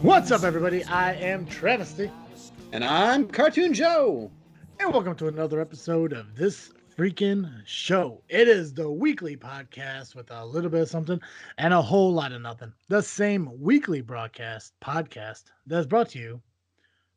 What's up, everybody? I am Travesty, And I'm Cartoon Joe. and welcome to another episode of This Freaking Show. It is the weekly podcast with a little bit of something and a whole lot of nothing. The same weekly podcast that's brought to you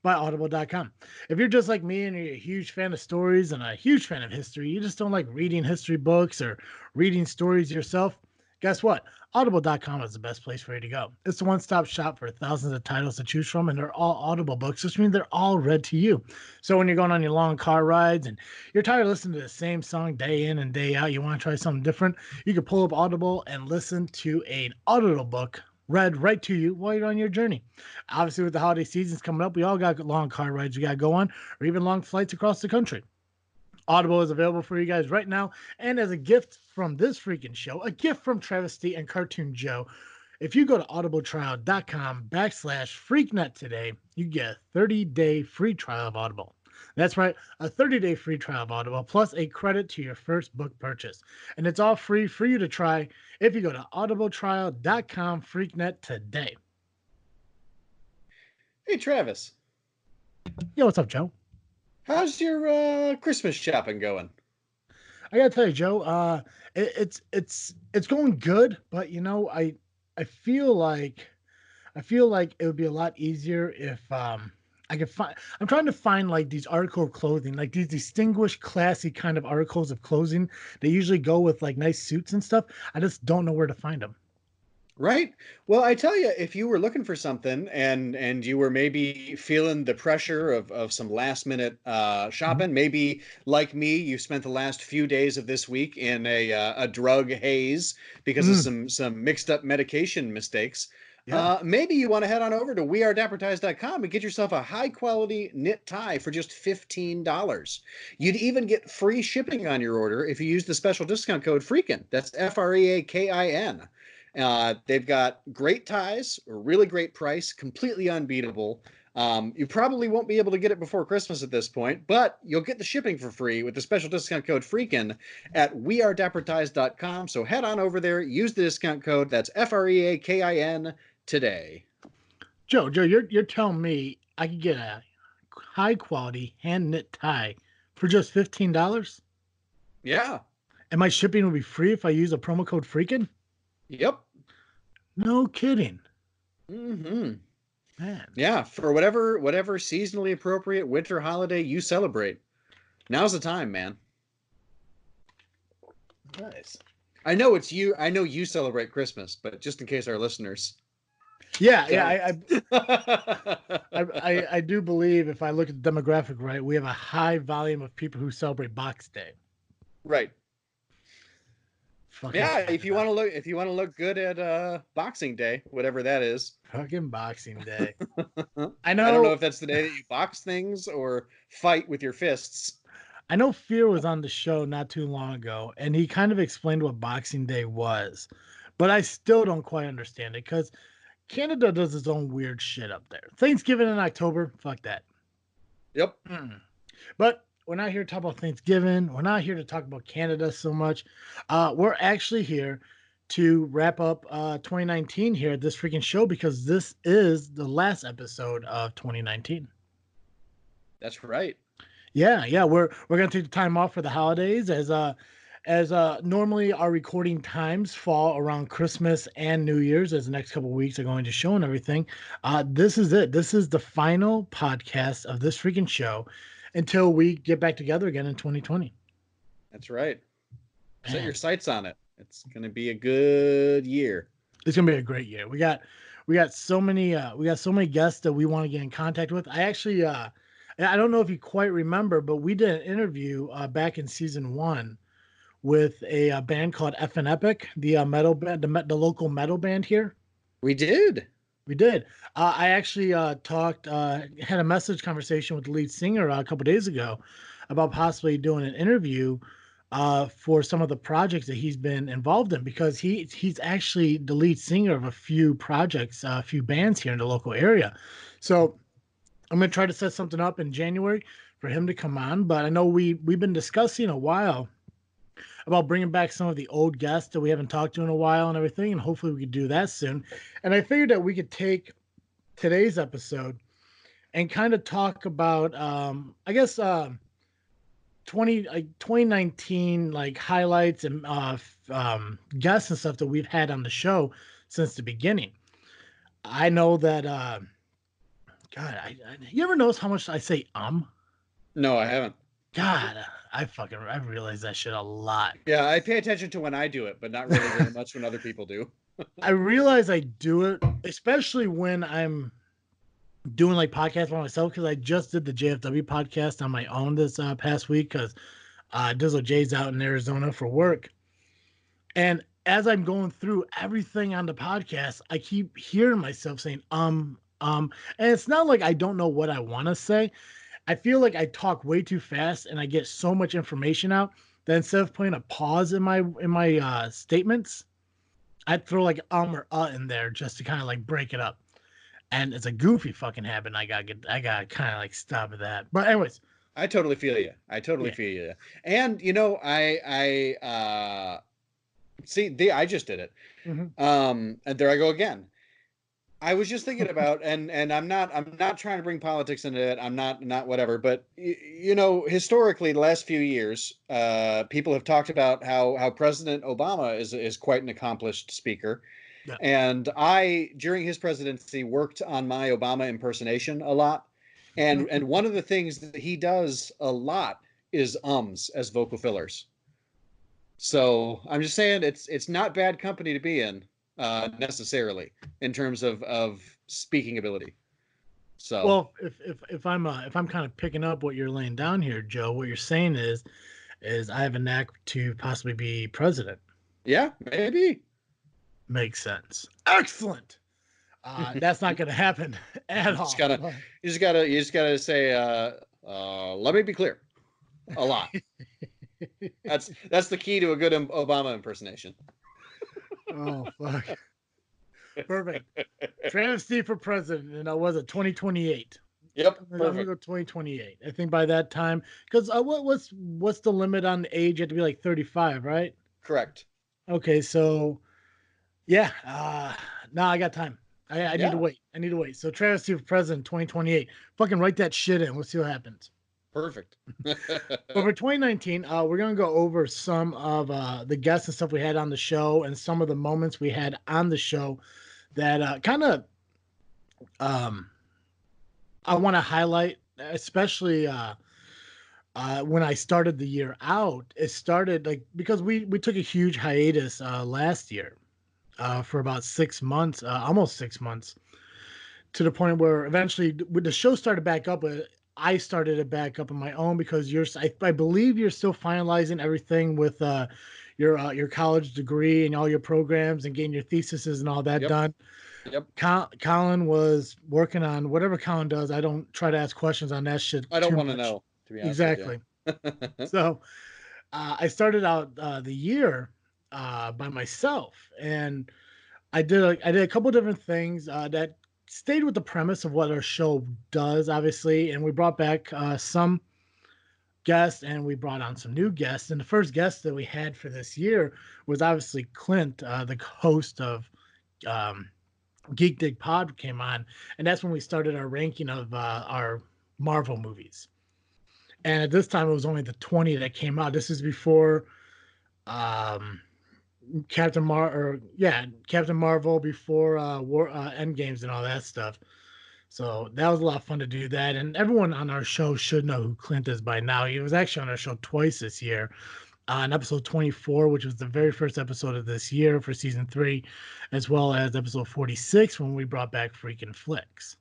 by Audible.com. If you're just like me and you're a huge fan of stories and a huge fan of history, you just don't like reading history books or reading stories yourself, guess what? Audible.com is the best place for you to go. It's the one-stop shop for thousands of titles to choose from, and they're all Audible books, which means they're all read to you. So when you're going on your long car rides and you're tired of listening to the same song day in and day out, you want to try something different, you can pull up Audible and listen to an Audible book read right to you while you're on your journey. Obviously, with the holiday seasons coming up, we all got long car rides we got to go on, or even long flights across the country. Audible is available for you guys right now. And as a gift from this freaking show, a gift from Travesty and Cartoon Joe, if you go to audibletrial.com/freaknet today, you get a 30-day free trial of Audible. That's right, a 30-day free trial of Audible plus a credit to your first book purchase. And it's all free for you to try if you go to audibletrial.com/freaknet today. Hey, Travis. Yo, what's up, Joe? How's your Christmas shopping going? I gotta tell you, Joe, it's going good, but I feel like it would be a lot easier if I could find. I'm trying to find like these article of clothing, like these distinguished, classy kind of articles of clothing. They usually go with like nice suits and stuff. I just don't know where to find them. Right. Well, I tell you, if you were looking for something and you were maybe feeling the pressure of some last minute Mhm. shopping, maybe like me, you spent the last few days of this week in a drug haze because of Mm, some mixed up medication mistakes. yeah. Maybe you want to head on over to wearedappertise.com and get yourself a high quality knit tie for just $15. You'd even get free shipping on your order if you use the special discount code Freakin. That's Freakin. They've got great ties, a really great price, completely unbeatable. You probably won't be able to get it before Christmas at this point, but you'll get the shipping for free with the special discount code Freakin at wearedappertise.com. So head on over there, use the discount code. That's Freakin today. Joe, you're telling me I could get a high quality hand knit tie for just $15, Yeah. and my shipping will be free if I use a promo code Freakin'? Yep. No kidding, Mm-hmm. man. Yeah, for whatever seasonally appropriate winter holiday you celebrate. Now's the time, man. Nice. I know it's you. I know you celebrate Christmas, but just in case our listeners Yeah, yeah. don't. I do believe if I look at the demographic right, we have a high volume of people who celebrate Box Day. Right. Fucking Yeah, Canada. if you want to look good at Boxing Day, whatever that is. Fucking Boxing Day. I I don't know know. if that's the day that you box things or fight with your fists. I know. Fear was on the show not too long ago, and he kind of explained what Boxing Day was, but I still don't quite understand it because Canada does its own weird shit up there. Thanksgiving in October, fuck that. Yep. Mm. But we're not here to talk about Thanksgiving. We're not here to talk about Canada so much. We're actually here to wrap up 2019 here at this freaking show because this is the last episode of 2019. That's right. Yeah, yeah, we're gonna take the time off for the holidays as normally our recording times fall around Christmas and New Year's as the next couple of weeks are going to show and everything. This is it. This is the final podcast of this freaking show until we get back together again in 2020. That's right. Set your Man, sights on it. It's going to be a good year. it's gonna be a great year. We got so many guests that we want to get in contact with. I don't know if you quite remember, but we did an interview back in season one with a band called FN Epic, the metal band, the local metal band here. We did. We did. I actually had a message conversation with the lead singer a couple days ago about possibly doing an interview for some of the projects that he's been involved in because he's actually the lead singer of a few projects, a few bands here in the local area. So I'm gonna try to set something up in January for him to come on. But I know we've been discussing a while about bringing back some of the old guests that we haven't talked to in a while and everything, and hopefully we could do that soon. And I figured that we could take today's episode and kind of talk about, I guess, 2019 like highlights and guests and stuff that we've had on the show since the beginning. I know that, God, you ever notice how much I say No, I haven't. God, I realize that shit a lot. Yeah, I pay attention to when I do it, but not really very much when other people do. I realize I do it, especially when I'm doing like podcasts by myself, because I just did the JFW podcast on my own this past week because Dizzle J's out in Arizona for work. And as I'm going through everything on the podcast, I keep hearing myself saying, and it's not like I don't know what I want to say. I feel like I talk way too fast and I get so much information out that instead of putting a pause in my statements, I'd throw like or in there just to kind of like break it up. And it's a goofy fucking habit. And I gotta kind of like stop at that. But anyways, I totally feel you. I totally yeah. feel you. And I see I just did it. Mm-hmm. And there I go again. I was just thinking about, and I'm not trying to bring politics into it. I'm not whatever, but historically, the last few years, people have talked about how President Obama is quite an accomplished speaker, Yeah. and I during his presidency worked on my Obama impersonation a lot, and one of the things that he does a lot is ums as vocal fillers. So I'm just saying it's not bad company to be in necessarily in terms of speaking ability. So Well, if I'm kind of picking up what you're laying down here, Joe, what you're saying is I have a knack to possibly be president. yeah, maybe. Makes sense. Excellent. That's not going to happen at You just all. gotta you just gotta say let me be clear. A lot. That's the key to a good Obama impersonation. Oh fuck. Perfect. Travesty for president, and I was it 2028. Yep, I'm gonna go perfect. 2028. I think by that time, because what's the limit on the age? You have to be like 35, right? Correct. Okay, so yeah. Now I got time. I need to Yeah, wait. I need to wait. So travesty for president 2028. Fucking write that shit in. Let's see what happens. perfect. But for 2019, we're gonna go over some of the guests and stuff we had on the show, and some of the moments we had on the show that kind of um, I want to highlight, especially when I started the year out. It started like because we took a huge hiatus last year for about 6 months, almost 6 months, to the point where eventually when the show started back up, I started it back up on my own because I believe you're still finalizing everything with your college degree and all your programs and getting your theses and all that Yep. done. Yep. Colin was working on whatever Colin does. I don't try to ask questions on that shit I don't too want to much. know, to be honest with you. Exactly. So I started out the year by myself, and I did a couple different things that stayed with the premise of what our show does, obviously, and we brought back some guests and we brought on some new guests. And the first guest that we had for this year was obviously Clint, the host of um, Geek Dig Pod came on, and that's when we started our ranking of our Marvel movies. And at this time, it was only the 20 that came out. This is before um, Captain Marvel, before War End Games and all that stuff. So that was a lot of fun to do that. And everyone on our show should know who Clint is by now. He was actually on our show twice this year. In episode 24, which was the very first episode of this year for season 3, as well as episode 46 when we brought back Freakin' Flicks.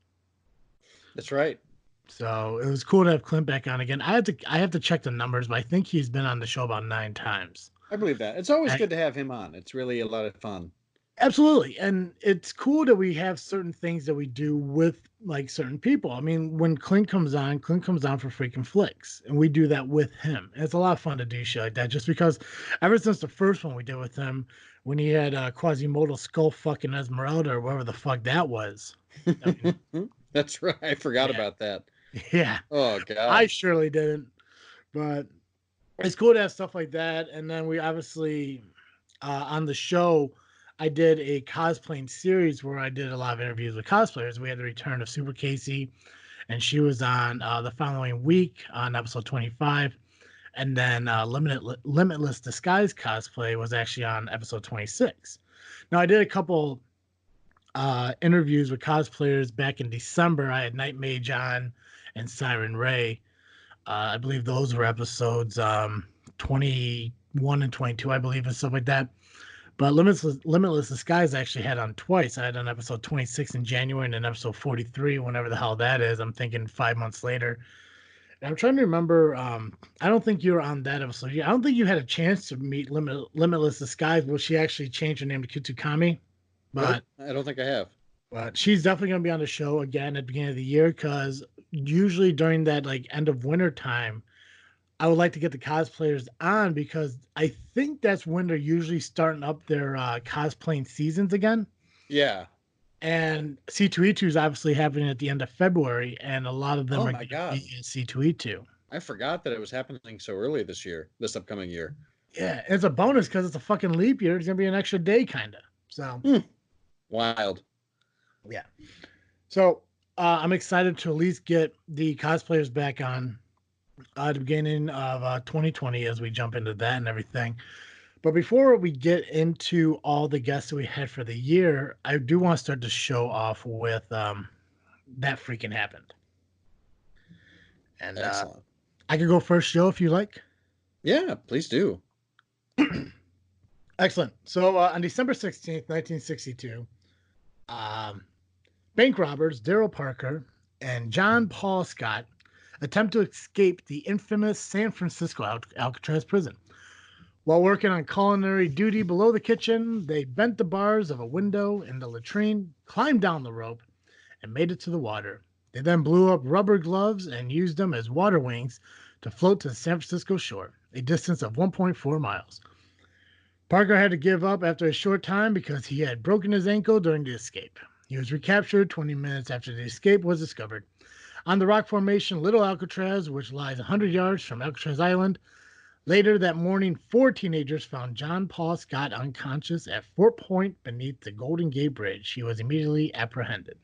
That's right. So it was cool to have Clint back on again. I have to check the numbers, but I think he's been on the show about 9 times. I believe that. It's always And good to have him on. It's really a lot of fun. absolutely. And it's cool that we have certain things that we do with like certain people. I mean, when Clint comes on for Freaking Flicks, and we do that with him. And it's a lot of fun to do shit like that just because ever since the first one we did with him, when he had Quasimodo skull fucking Esmeralda or whatever the fuck that was. I mean, That's right. I forgot yeah. about that. Yeah. Oh I God. surely didn't. But it's cool to have stuff like that. And then we obviously on the show, I did a cosplaying series where I did a lot of interviews with cosplayers. We had the return of Super Casey, and she was on the following week on episode 25. And then Limitless Disguise Cosplay was actually on episode 26. Now, I did a couple interviews with cosplayers back in December. I had Night Mage on and Siren Ray. I believe those were episodes 21 and 22, I believe, and stuff like that. But Limitless Disguise I actually had on twice. I had on episode 26 in January and then episode 43, whenever the hell that is. I'm thinking 5 months later. And I'm trying to remember. I don't think you were on that episode. I don't think you had a chance to meet Limitless Disguise. Will she actually change her name to Kutsukami? Nope, But I don't think I have. she's definitely going to be on the show again at the beginning of the year, because usually during that like end of winter time, I would like to get the cosplayers on, because I think that's when they're usually starting up their cosplaying seasons again. Yeah. And C2E2 is obviously happening at the end of February, and a lot of them Oh are my going to God. be in C2E2. I forgot that it was happening so early this upcoming year. Yeah, it's a bonus because it's a fucking leap year. It's going to be an extra day, kind of. So, Wild. yeah. So, I'm excited to at least get the cosplayers back on at the beginning of 2020 as we jump into that and everything. But before we get into all the guests that we had for the year, I do want to start the show off with That Freakin' Happened. And Excellent. I could go first, Joe, if you like. Yeah, please do. Excellent. So on December 16th, 1962, bank robbers Daryl Parker and John Paul Scott attempt to escape the infamous San Francisco Alcatraz prison. While working on culinary duty below the kitchen, they bent the bars of a window in the latrine, climbed down the rope, and made it to the water. They then blew up rubber gloves and used them as water wings to float to the San Francisco shore, a distance of 1.4 miles. Parker had to give up after a short time because he had broken his ankle during the escape. He was recaptured 20 minutes after the escape was discovered. On the rock formation Little Alcatraz, which lies 100 yards from Alcatraz Island, later that morning, 4 teenagers found John Paul Scott unconscious at Fort Point beneath the Golden Gate Bridge. He was immediately apprehended.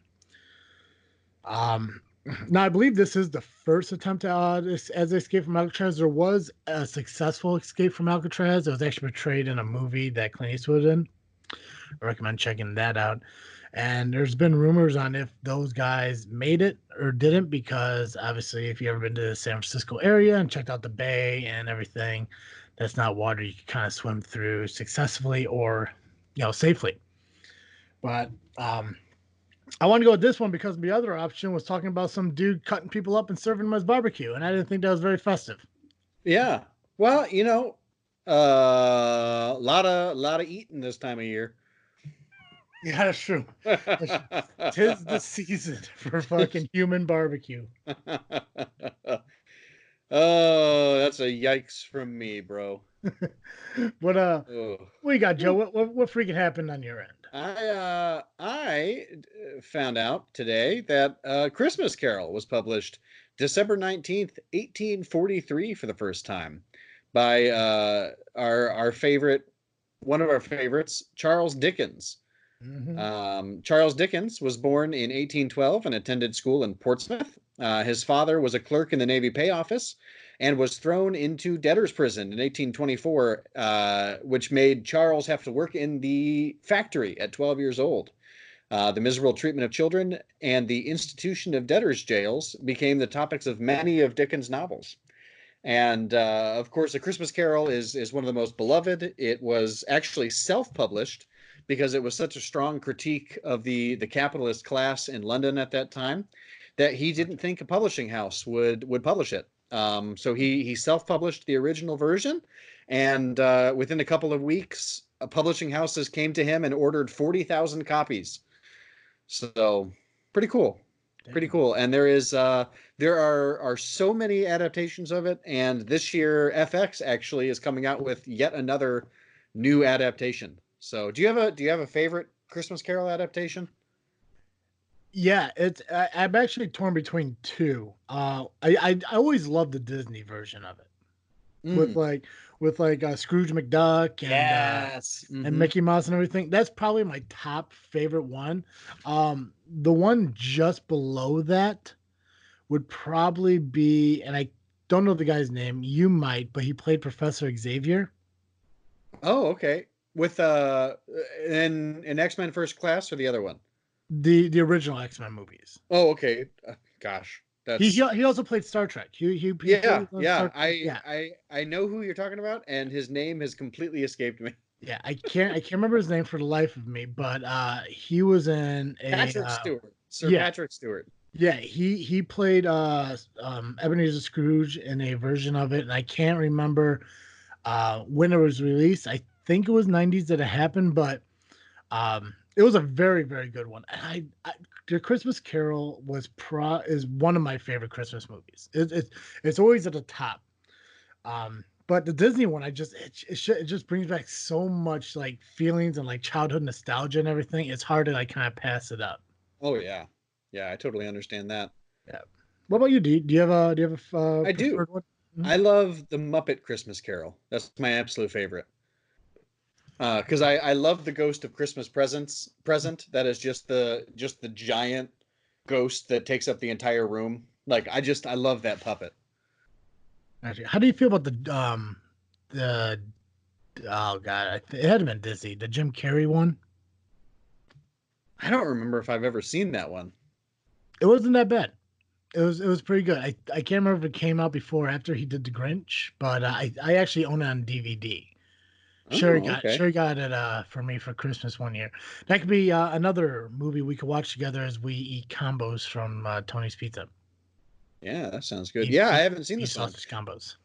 Now, I believe this is the first attempt as escape from Alcatraz. There was a successful escape from Alcatraz. It was actually portrayed in a movie that Clint Eastwood in. I recommend checking that out. And there's been rumors on if those guys made it or didn't, because obviously, if you ever been to the San Francisco area and checked out the bay and everything, that's not water you can kind of swim through successfully or, safely. But I want to go with this one because the other option was talking about some dude cutting people up and serving them as barbecue, and I didn't think that was very festive. Yeah. Well, lot of eating this time of year. Yeah, that's true. Tis the season for fucking human barbecue. Oh, that's a yikes from me, bro. What what you got, Joe? What freaking happened on your end? I found out today that Christmas Carol was published December 19th, 1843 for the first time by our favorite, one of our favorites, Charles Dickens. Mm-hmm. Charles Dickens was born in 1812 and attended school in Portsmouth. His father was a clerk in the Navy Pay Office and was thrown into debtor's prison in 1824, which made Charles have to work in the factory at 12 years old. The miserable treatment of children and the institution of debtors' jails became the topics of many of Dickens' novels. And of course, A Christmas Carol is one of the most beloved. It was actually self-published because it was such a strong critique of the capitalist class in London at that time that he didn't think a publishing house would publish it. So he self-published the original version, and within a couple of weeks, publishing houses came to him and ordered 40,000 copies. So pretty cool. Pretty cool. And there are so many adaptations of it, and this year FX actually is coming out with yet another new adaptation. So do you have a favorite Christmas Carol adaptation? Yeah, I'm actually torn between two. I always loved the Disney version of it. with Mm. Scrooge McDuck Yes. and Hmm. Mickey Mouse and everything. That's probably my top favorite one. The one just below that would probably be, and I don't know the guy's name. You might, but he played Professor Xavier. Oh, okay. With in X-Men First Class or the other one? The original X-Men movies. Oh, okay. Gosh, that's He also played Star Trek. He yeah, played on yeah. Star Trek. I Yeah. I I know who you're talking about, and his name has completely escaped me. Yeah, I can't remember his name for the life of me, but he was in a Patrick Stewart, Sir yeah, Patrick Stewart. yeah, he played Ebenezer Scrooge in a version of it, and I can't remember when it was released. I think it was 90s that it happened, but it was a very, very good one. And The Christmas Carol is one of my favorite Christmas movies. It's always at the top. But the Disney one, it just brings back so much like feelings and like childhood nostalgia and everything. It's hard to like kind of pass it up. Oh yeah, yeah. I totally understand that. Yeah. What about you? Do you have a I do. preferred one? Mhm. I love the Muppet Christmas Carol. That's my absolute favorite. Because I love the Ghost of Christmas present. That is just the giant ghost that takes up the entire room. Like I love that puppet. Actually, how do you feel about the oh god, it had been Disney, the Jim Carrey one. I don't remember if I've ever seen that one. It wasn't that bad. It was pretty good. I can't remember if it came out before or after he did the Grinch, but I actually own it on DVD. Oh, okay. Sure he got it for me for Christmas one year. That could be another movie we could watch together as we eat combos from Tony's Pizza. Yeah, that sounds good. Yeah, I haven't seen Beef this one. sausage combos.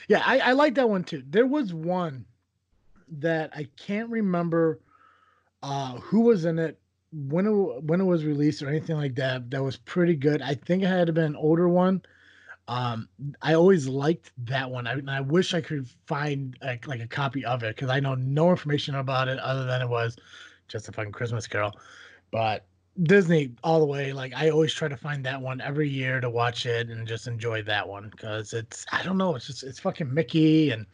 Yeah, I like that one too. There was one that I can't remember who was in it, when it was released or anything like that. That was pretty good. I think it had to been an older one. Um, I always liked that one. I wish I could find like a copy of it because I know no information about it other than it was just a fucking Christmas Carol. But Disney all the way. Like I always try to find that one every year to watch it and just enjoy that one because it's I don't know. It's fucking Mickey and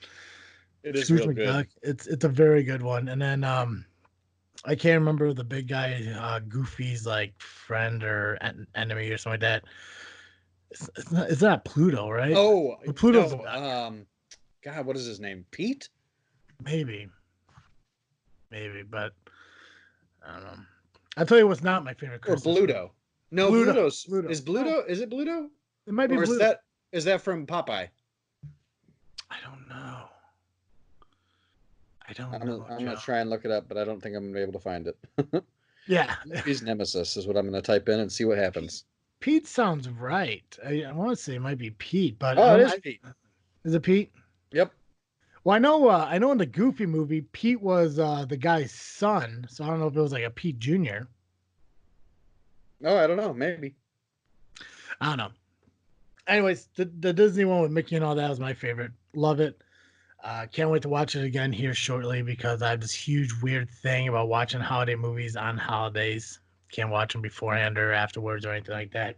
It is Scrooge real good. McDuck. It's a very good one. And then I can't remember the big guy, Goofy's like friend or enemy or something like that. It's not Pluto, right? Oh, But Pluto's the no. duck. God, what is his name? Pete Maybe, but I don't know. I'll tell you what's not my favorite or Christmas movie. Bluto? No, Bluto's Bluto. is Oh, Bluto. Is it Bluto? it might be Or is Bluto. that from Popeye? I don't know. I don't I'm gonna, know, I'm gonna Joe. try and look it up, but I don't think I'm gonna be able to find it. Yeah, Goofy's Nemesis is what I'm gonna type in and see what happens. Pete sounds right. I want to say it might be Pete, but Oh, it is Pete. is it Pete? Yep. Well, I know in the Goofy movie, Pete was the guy's son, so I don't know if it was like a Pete Jr. Oh, I don't know. Maybe. I don't know. Anyways, the Disney one with Mickey and all that was my favorite. Love it. Can't wait to watch it again here shortly because I have this huge weird thing about watching holiday movies on holidays. Can't watch them beforehand or afterwards or anything like that.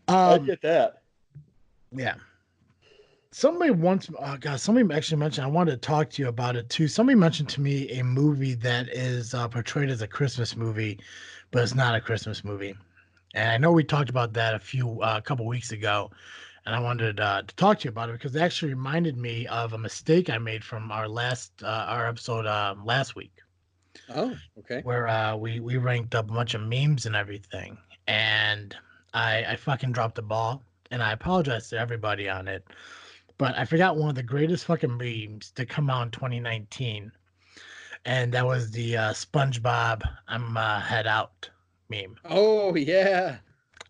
I Um, get that. yeah. Somebody actually mentioned, I wanted to talk to you about it too. Somebody mentioned to me a movie that is portrayed as a Christmas movie, but it's not a Christmas movie. And I know we talked about that a couple weeks ago, and I wanted to talk to you about it because it actually reminded me of a mistake I made from our episode last week, Oh, okay. where we ranked up a bunch of memes and everything, and I fucking dropped the ball, and I apologize to everybody on it, but I forgot one of the greatest fucking memes to come out in 2019, and that was the SpongeBob "I'm head out" meme. Oh, yeah.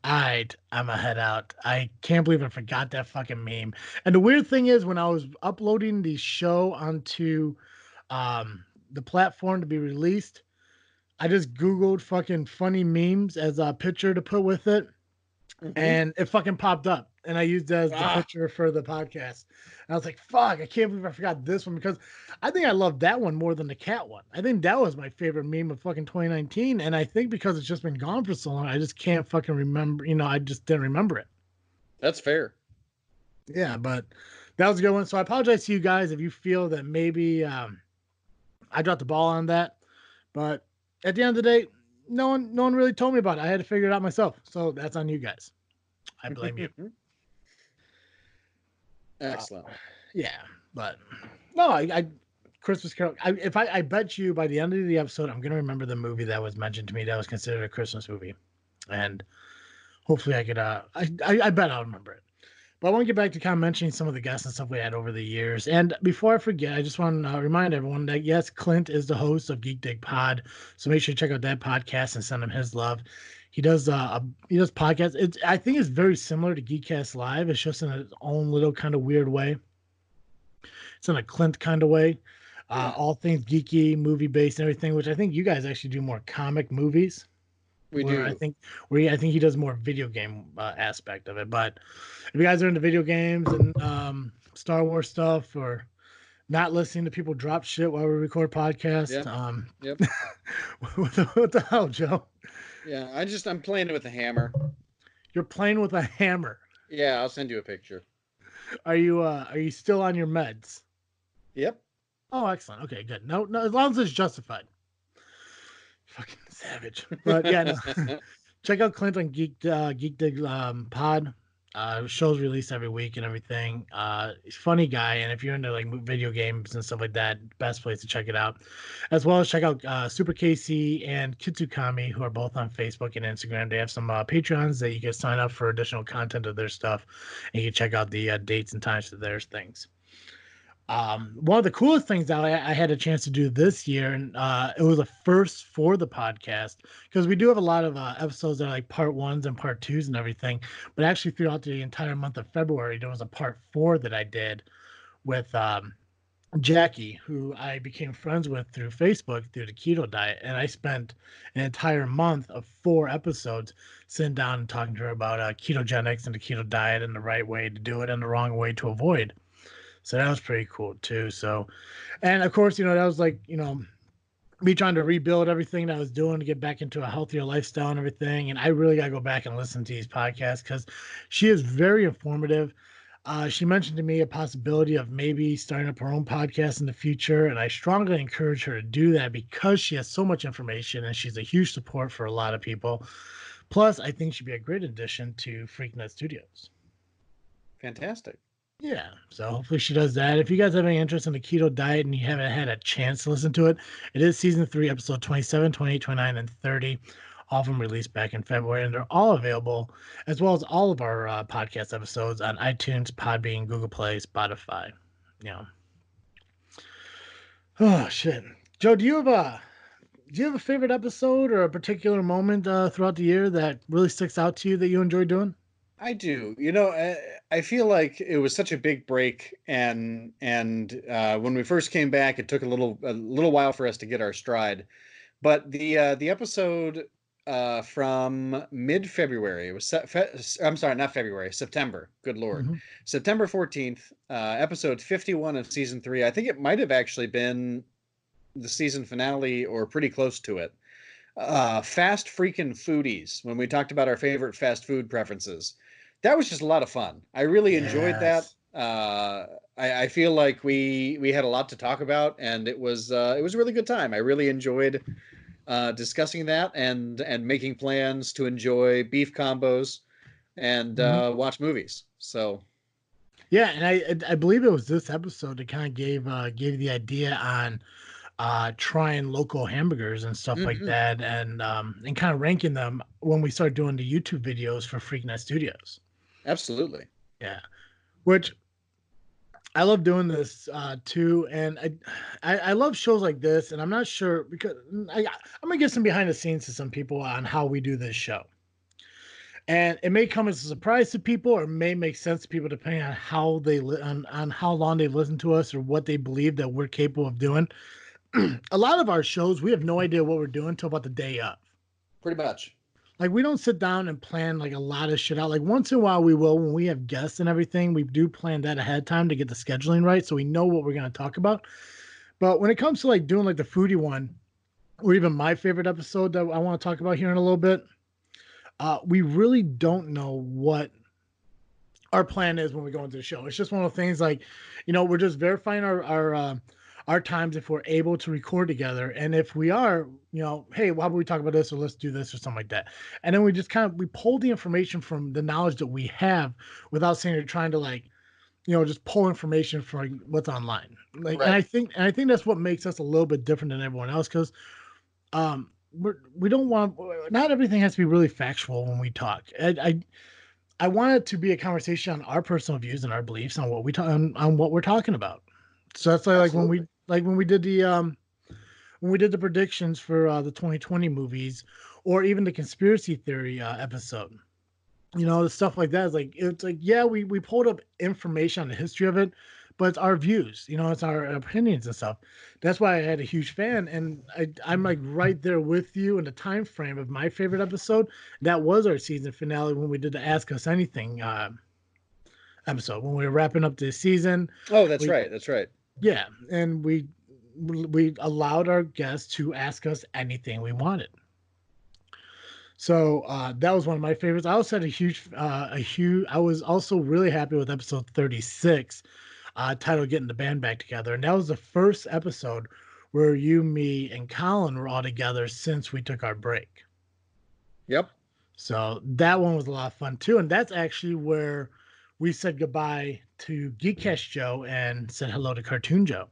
I'm a head out. I can't believe I forgot that fucking meme. And the weird thing is, when I was uploading the show onto the platform to be released, I just Googled fucking funny memes as a picture to put with it, Hmm. and it fucking popped up. And I used it as the Ah, picture for the podcast. And I was like, fuck, I can't believe I forgot this one because I think I love that one more than the cat one. I think that was my favorite meme of fucking 2019. And I think because it's just been gone for so long, I just can't fucking remember. I just didn't remember it. that's fair. Yeah, but That was a good one. So I apologize to you guys if you feel that maybe I dropped the ball on that, but at the end of the day, no one really told me about it. I had to figure it out myself. So that's on you guys. I blame you. Uh, Excellent. yeah, but no, I Christmas Carol. I bet you by the end of the episode, I'm gonna remember the movie that was mentioned to me that was considered a Christmas movie, and hopefully I could. I bet I'll remember it. But I want to get back to kind of mentioning some of the guests and stuff we had over the years. And before I forget, I just want to remind everyone that yes, Clint is the host of Geek Dig Pod, so make sure to check out that podcast and send him his love. He does podcasts. I think it's very similar to Geekcast Live. It's just in its own little kind of weird way. It's in a Clint kind of way. Yeah. All things geeky, movie based, and everything. Which I think you guys actually do more comic movies. We Where do. I think he does more video game aspect of it. But if you guys are into video games and Star Wars stuff, or not listening to people drop shit while we record podcasts, Yep. what the hell, Joe? Yeah. I'm playing with a hammer. You're playing with a hammer. Yeah, I'll send you a picture. Are you still on your meds? Yep. Oh, excellent. Okay, good. No, as long as it's justified. Fucking savage. But yeah, no. Check out Clint on Geek Dig Pod. Shows released every week and everything. He's a funny guy, and if you're into like video games and stuff like that, best place to check it out. As well as check out Super Casey and Kitsukami, who are both on Facebook and Instagram. They have some Patreons that you can sign up for additional content of their stuff, and you can check out the dates and times for their things. One of the coolest things that I had a chance to do this year, and it was a first for the podcast, because we do have a lot of episodes that are like part ones and part twos and everything. But actually, throughout the entire month of February, there was a part 4 that I did with Jackie, who I became friends with through Facebook through the keto diet. And I spent an entire month of 4 episodes sitting down and talking to her about ketogenics and the keto diet and the right way to do it and the wrong way to avoid. So that was pretty cool too. So, and of course, that was like, me trying to rebuild everything that I was doing to get back into a healthier lifestyle and everything. And I really got to go back and listen to these podcasts because she is very informative. She mentioned to me a possibility of maybe starting up her own podcast in the future. And I strongly encourage her to do that because she has so much information and she's a huge support for a lot of people. Plus, I think she'd be a great addition to Freakin Studios. Fantastic. Yeah, so hopefully she does that. If you guys have any interest in the keto diet and you haven't had a chance to listen to it, it is season 3, episode 27, 28, 29, and 30. All of them released back in February, and they're all available, as well as all of our podcast episodes on iTunes, Podbean, Google Play, Spotify. Oh shit, Joe, do you have a favorite episode or a particular moment throughout the year that really sticks out to you that you enjoy doing? I do. I feel like it was such a big break, and when we first came back, it took a little while for us to get our stride. But the episode from mid-February, it was I'm sorry, not February, September. Good Lord, Mm-hmm. September 14th, episode 51 of season 3. I think it might have actually been the season finale or pretty close to it. Fast Freakin Foodies, when we talked about our favorite fast food preferences. That was just a lot of fun. I really enjoyed that. I feel like we had a lot to talk about, and it was a really good time. I really enjoyed discussing that and making plans to enjoy beef combos and watch movies. So yeah, and I believe it was this episode that kind of gave the idea on trying local hamburgers and stuff like that, and kind of ranking them when we started doing the YouTube videos for Freakin Studios. Absolutely. Yeah, which I love doing this too, and I love shows like this, and I'm not sure because I'm gonna give some behind the scenes to some people on how we do this show, and it may come as a surprise to people, or may make sense to people depending on how they on how long they've listened to us or what they believe that we're capable of doing. A lot of our shows, we have no idea what we're doing until about the day of. Pretty much. Like, we don't sit down and plan like a lot of shit out. Like, once in a while we will, when we have guests and everything, we do plan that ahead of time to get the scheduling right, so we know what we're going to talk about. But when it comes to like doing like the foodie one, or even my favorite episode that I want to talk about here in a little bit, we really don't know what our plan is when we go into the show. It's just one of the things like, we're just verifying our times if we're able to record together, and if we are, hey, why don't we talk about this or let's do this or something like that, and then we just we pull the information from the knowledge that we have without saying you're trying to like, just pull information from what's online. Like, and Right. I think that's what makes us a little bit different than everyone else because we don't want, not everything has to be really factual when we talk. I want it to be a conversation on our personal views and our beliefs on what we talk on what we're talking about. So that's like Absolutely. when we did the predictions for the 2020 movies, or even the conspiracy theory episode. The stuff like that is like, it's like, yeah, we pulled up information on the history of it, but it's our views, it's our opinions and stuff. That's why I had a huge fan, and I'm like right there with you in the time frame of my favorite episode. That was our season finale when we did the Ask Us Anything episode when we were wrapping up the season. Oh, that's We right. That's right. Yeah, and we allowed our guests to ask us anything we wanted. So that was one of my favorites. I also had a huge. I was also really happy with episode 36, titled "Getting the Band Back Together," and that was the first episode where you, me, and Colin were all together since we took our break. Yep. So that one was a lot of fun too, and that's actually where we said goodbye to Geekcast Joe and said hello to Cartoon Joe.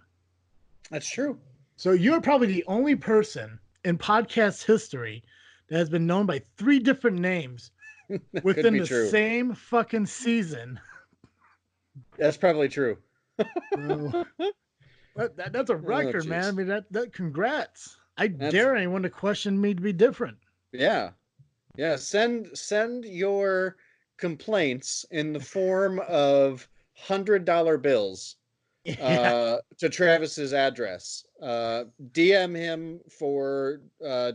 That's true. So you're probably the only person in podcast history that has been known by three different names That could within be the true. same fucking season. That's probably true. So, that's a Oh, record, man. I jeez. mean, that congrats. I That's dare anyone to question me to be different. yeah. Yeah. Send your complaints in the form of $100 bills Yeah, to Travis's address. DM him for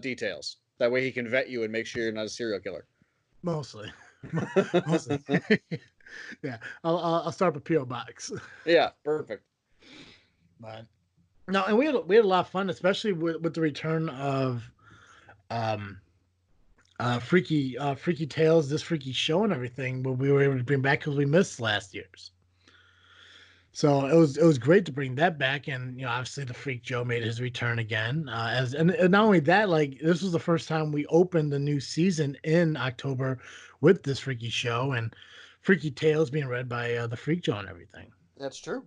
details. That way he can vet you and make sure you're not a serial killer. mostly, mostly. Yeah, I'll start up a PO box. Yeah, perfect. But no, and we had a lot of fun, especially with the return of um freaky tales, this freaky show and everything. But we were able to bring back because we missed last year's. So it was great to bring that back, and obviously the Freak Joe made his return again. And not only that, like this was the first time we opened the new season in October with this freaky show and freaky tales being read by the Freak Joe and everything. That's true.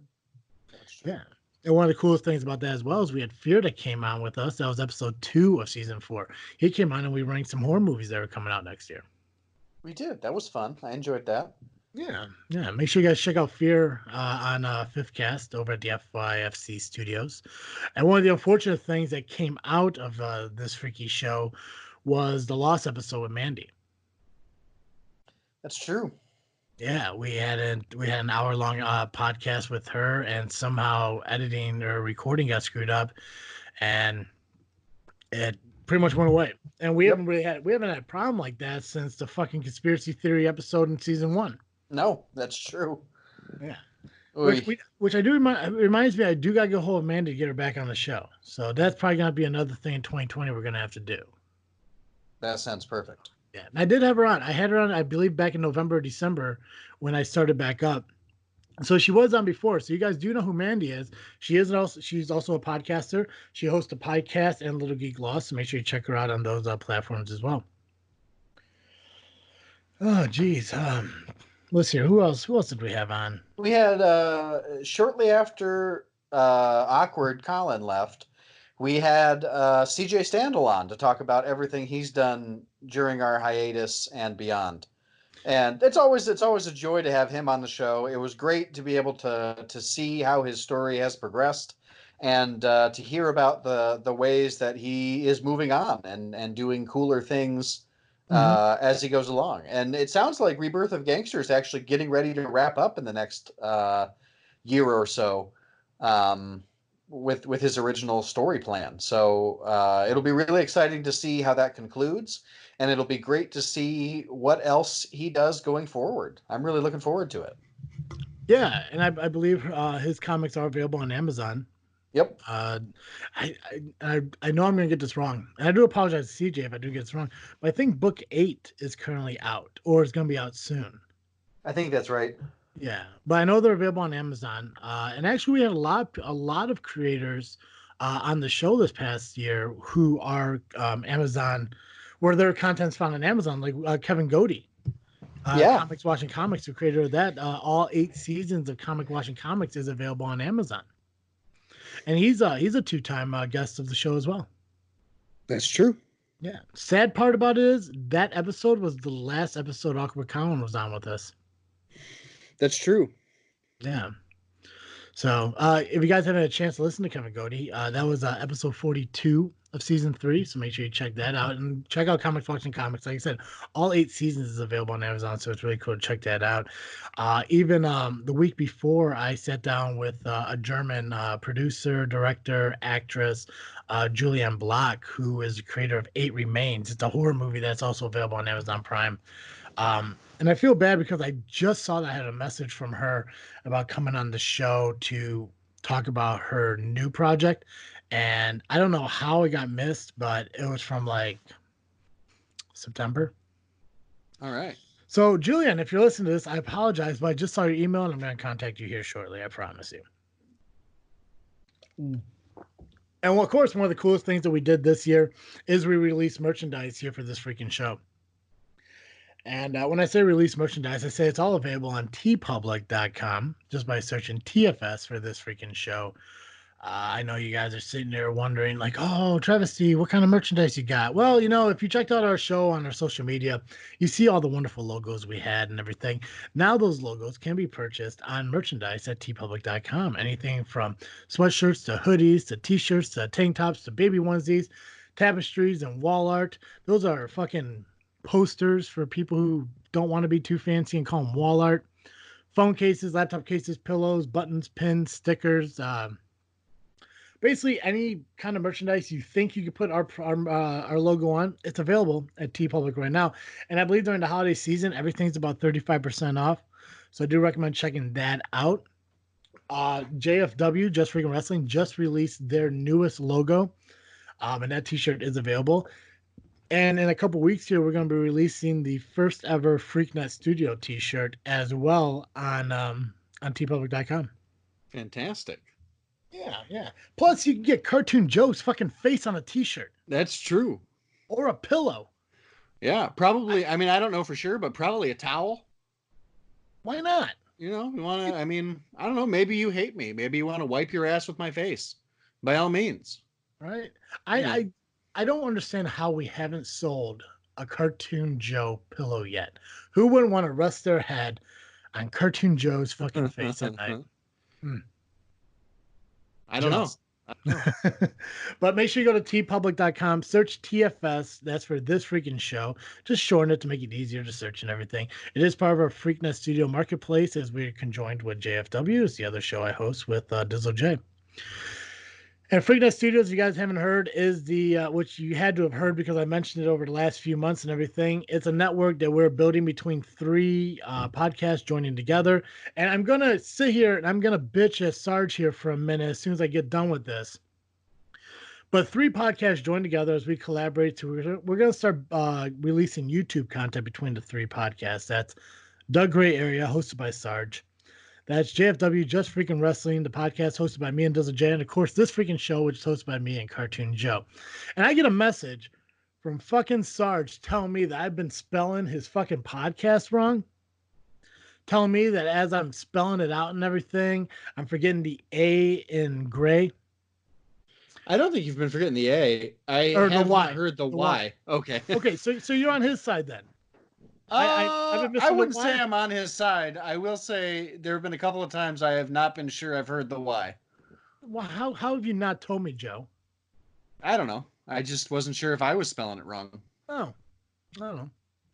That's true. Yeah. And one of the coolest things about that as well is we had Fear that came on with us. That was episode 2 of season 4. He came on and we ranked some horror movies that are coming out next year. We did. That was fun. I enjoyed that. Yeah, yeah. Make sure you guys check out Fear on Fifth Cast over at the FYFC Studios. And one of the unfortunate things that came out of this freaky show was the lost episode with Mandy. That's true. Yeah, we had an hour long podcast with her, and somehow editing or recording got screwed up, and it pretty much went away. And Yep. we haven't had a problem like that since the fucking conspiracy theory episode in season 1. No, that's true. Yeah. Oy. Which I do reminds me, I do gotta go hold Amanda to get her back on the show. So that's probably gonna be another thing in 2020 we're gonna have to do. That sounds perfect. Yeah, and I did have her on. I had her on, I believe, back in November or December when I started back up. So she was on before. So you guys do know who Mandy is. She's also a podcaster. She hosts a podcast and Little Geek Lost. So make sure you check her out on those platforms as well. Oh, geez. Let's see. Who else did we have on? We had shortly after Awkward Colin left, we had CJ Standel on to talk about everything he's done during our hiatus and beyond. And it's always a joy to have him on the show. It was great to be able to see how his story has progressed and to hear about the ways that he is moving on and doing cooler things as he goes along. And it sounds like Rebirth of Gangster is actually getting ready to wrap up in the next year or so with his original story plan. So it'll be really exciting to see how that concludes. And it'll be great to see what else he does going forward. I'm really looking forward to it. Yeah, and I believe his comics are available on Amazon. Yep. I know I'm going to get this wrong, and I do apologize to CJ if I do get this wrong. But I think book 8 is currently out, or is going to be out soon. I think that's right. Yeah, but I know they're available on Amazon. And actually, we had a lot of creators on the show this past year who are Amazon, where their content's found on Amazon, like Kevin Godey, Yeah, Comics Watching Comics, the creator of that. All 8 seasons of Comic Watching Comics is available on Amazon, and he's a two-time guest of the show as well. that's true. Yeah. Sad part about it is that episode was the last episode Awkward Colin was on with us. That's true. Yeah. So, if you guys haven't had a chance to listen to Kevin Godey, that was episode 42 of season 3. So make sure you check that out and check out Comic Function Comics. Like I said, all 8 seasons is available on Amazon, so it's really cool to check that out. Even the week before, I sat down with a German producer, director, actress, Julianne Block, who is the creator of 8 Remains. It's a horror movie that's also available on Amazon Prime. And I feel bad because I just saw that I had a message from her about coming on the show to talk about her new project. And I don't know how it got missed, but it was from like September. All right. So, Julian, if you're listening to this, I apologize, but I just saw your email and I'm going to contact you here shortly. I promise you. And well, of course, one of the coolest things that we did this year is we released merchandise here for this freaking show. And when I say release merchandise, I say it's all available on tpublic.com just by searching TFS for this freaking show. I know you guys are sitting there wondering, like, oh, Travesty, what kind of merchandise you got? Well, if you checked out our show on our social media, you see all the wonderful logos we had and everything. Now those logos can be purchased on merchandise at tpublic.com. Anything from sweatshirts to hoodies to t-shirts to tank tops to baby onesies, tapestries and wall art. Those are fucking posters for people who don't want to be too fancy and call them wall art. Phone cases, laptop cases, pillows, buttons, pins, stickers, basically any kind of merchandise you think you could put our logo on. It's available at TeePublic right now, and I believe during the holiday season everything's about 35% off, so I do recommend checking that out. JFW, Just Freaking Wrestling, just released their newest logo, and that t-shirt is available. And in a couple weeks here, we're going to be releasing the first ever FreakNet Studio T-shirt as well on tpublic.com. Fantastic. Yeah, yeah. Plus, you can get Cartoon Joe's fucking face on a T-shirt That's true. or a pillow. Yeah, probably. I mean, I don't know for sure, but probably a towel. Why not? You want to, I mean, I don't know. Maybe you hate me. Maybe you want to wipe your ass with my face. By all means. Right? Yeah. I don't understand how we haven't sold a Cartoon Joe pillow yet. Who wouldn't want to rest their head on Cartoon Joe's fucking face at night? I don't know. But make sure you go to tpublic.com, search TFS. That's for this freaking show. Just shorten it to make it easier to search and everything. It is part of our FreakNet Studio Marketplace as we're conjoined with JFW. It's the other show I host with Dizzle J. And FreakNet Studios, you guys haven't heard, is the which you had to have heard because I mentioned it over the last few months and everything. It's a network that we're building between 3 podcasts joining together. And I'm gonna sit here and I'm gonna bitch at Sarge here for a minute as soon as I get done with this. But 3 podcasts join together as we collaborate. So we're gonna start releasing YouTube content between the 3 podcasts. That's The Gray Area, hosted by Sarge. That's JFW, Just Freaking Wrestling, the podcast hosted by me and Dizzle J, and of course this freaking show, which is hosted by me and Cartoon Joe. And I get a message from fucking Sarge telling me that I've been spelling his fucking podcast wrong, telling me that as I'm spelling it out and everything, I'm forgetting the A in gray. I don't think you've been forgetting the A. I Or the have Y. not heard the The Y. Okay. Okay, so you're on his side then. I've been I missing the wouldn't Y. say I'm on his side. I will say there have been a couple of times I have not been sure I've heard the Y. Well, how have you not told me, Joe? I don't know. I just wasn't sure if I was spelling it wrong. Oh, I don't know.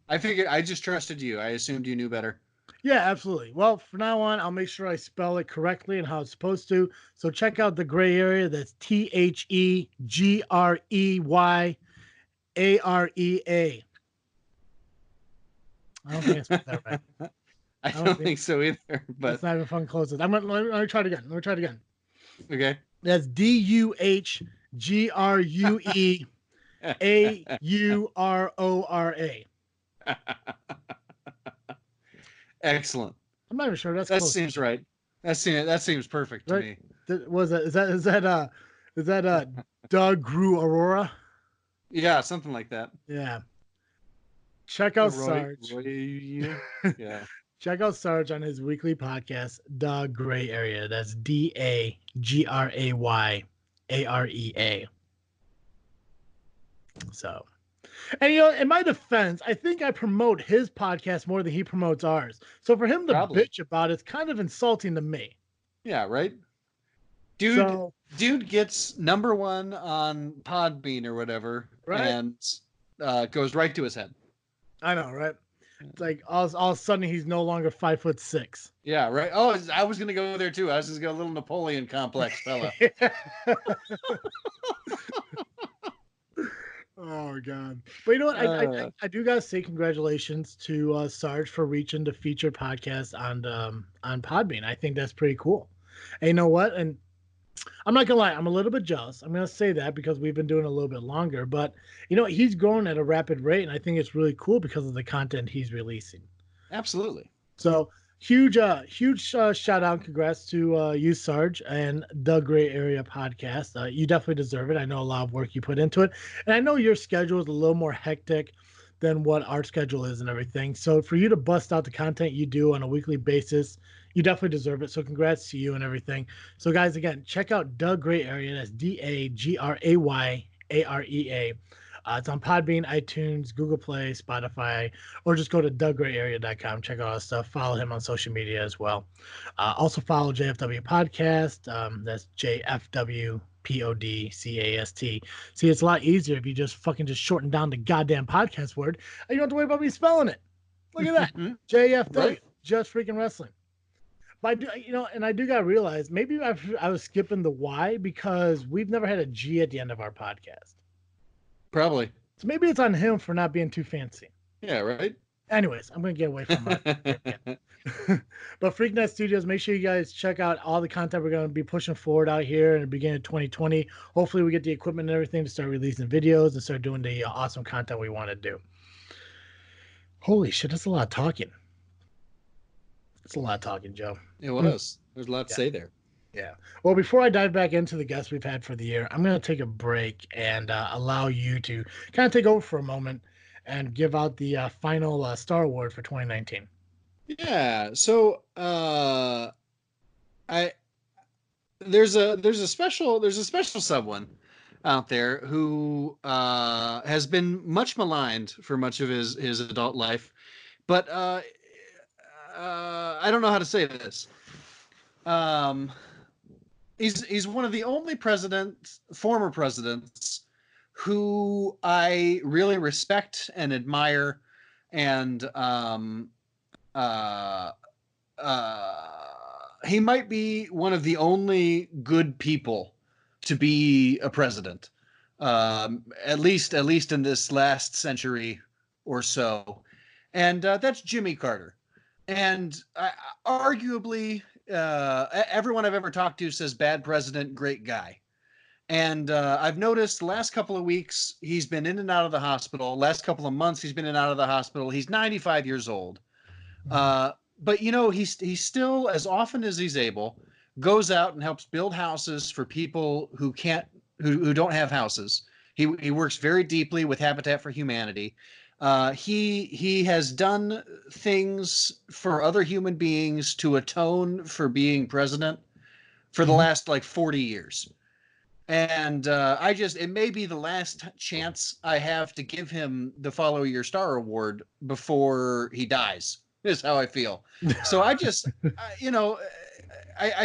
I figured I just trusted you. I assumed you knew better. Yeah, absolutely. Well, from now on, I'll make sure I spell it correctly and how it's supposed to. So check out The Gray Area. That's TheGreyArea. I don't think I spelled that right. I don't think so either. But it's not even fun. Close it. Let me try it again. Okay. That's DUHGRUEAURORA. Excellent. I'm not even sure that's That close. seems right. That seems perfect to Right? me. Was that is that Doug Grew Aurora? Yeah, something like that. Yeah. Check out Roy, Sarge. Roy, yeah. Check out Sarge on his weekly podcast, The Gray Area. That's DAGRAYAREA. So, and in my defense, I think I promote his podcast more than he promotes ours. So for him to Probably. bitch about it's kind of insulting to me. Yeah, right. Dude, So, dude gets #1 on Podbean or whatever, right? and goes right to his head. I know, right? It's like all of a sudden he's no longer 5'6". Yeah, right. Oh, I was gonna go there too. I was just gonna a little Napoleon complex fella. Oh god! But you know what? I do gotta say congratulations to Sarge for reaching the feature podcast on Podbean. I think that's pretty cool. And you know what? And I'm not gonna lie, I'm a little bit jealous. I'm gonna say that because we've been doing it a little bit longer. But you know, he's growing at a rapid rate, and I think it's really cool because of the content he's releasing. Absolutely. So huge shout out, and congrats to you, Sarge, and the Gray Area podcast. You definitely deserve it. I know a lot of work you put into it, and I know your schedule is a little more hectic than what our schedule is and everything. So for you to bust out the content you do on a weekly basis, you definitely deserve it. So congrats to you and everything. So guys, again, check out the Gray Area. That's DAGRAYAREA. It's on Podbean, iTunes, Google Play, Spotify, or just go to DougGrayArea.com. Check out all that stuff. Follow him on social media as well. Also follow JFW Podcast. That's JFWPODCAST. See, it's a lot easier if you just fucking just shorten down the goddamn podcast word. And you don't have to worry about me spelling it. Look at that. JFW, Right? Just Freaking Wrestling. But I do, and I do gotta realize maybe I was skipping the Y because we've never had a G at the end of our podcast. Probably. So maybe it's on him for not being too fancy. Yeah, right. Anyways, I'm gonna get away from my. But Freaknet Studios, make sure you guys check out all the content we're gonna be pushing forward out here in the beginning of 2020. Hopefully, we get the equipment and everything to start releasing videos and start doing the awesome content we want to do. Holy shit, that's a lot of talking. It's a lot of talking, Joe. It was. There's a lot to say there. Yeah. Well, before I dive back into the guests we've had for the year, I'm going to take a break and allow you to kind of take over for a moment and give out the final Star Award for 2019. Yeah. So I there's a special someone out there who has been much maligned for much of his adult life, but I don't know how to say this. He's one of the only former presidents, who I really respect and admire, and he might be one of the only good people to be a president, at least in this last century or so, and that's Jimmy Carter. And arguably, everyone I've ever talked to says bad president, great guy. And I've noticed the last couple of weeks he's been in and out of the hospital. Last couple of months he's been in and out of the hospital. He's 95 years old. But he's still, as often as he's able, goes out and helps build houses for people who don't have houses. He works very deeply with Habitat for Humanity. He has done things for other human beings to atone for being president for the last 40 years. And it may be the last chance I have to give him the Follow Your Star Award before he dies, is how I feel. So I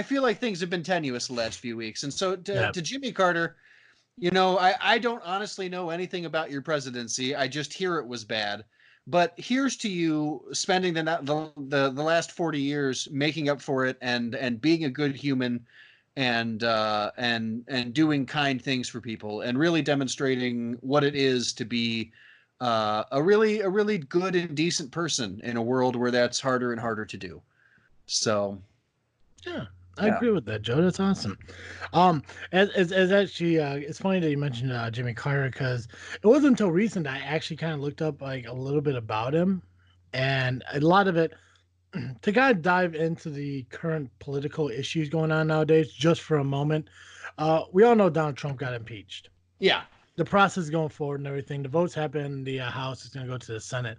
feel like things have been tenuous the last few weeks. And so to Jimmy Carter, I don't honestly know anything about your presidency. I just hear it was bad. But here's to you spending the last 40 years making up for it and being a good human and doing kind things for people and really demonstrating what it is to be a really good and decent person in a world where that's harder and harder to do. So, yeah. I agree with that, Joe. That's awesome. As actually, it's funny that you mentioned Jimmy Carter because it wasn't until recent I actually kind of looked up a little bit about him, and a lot of it to kind of dive into the current political issues going on nowadays, just for a moment, we all know Donald Trump got impeached. Yeah. The process is going forward and everything. The votes happen. The House is going to go to the Senate.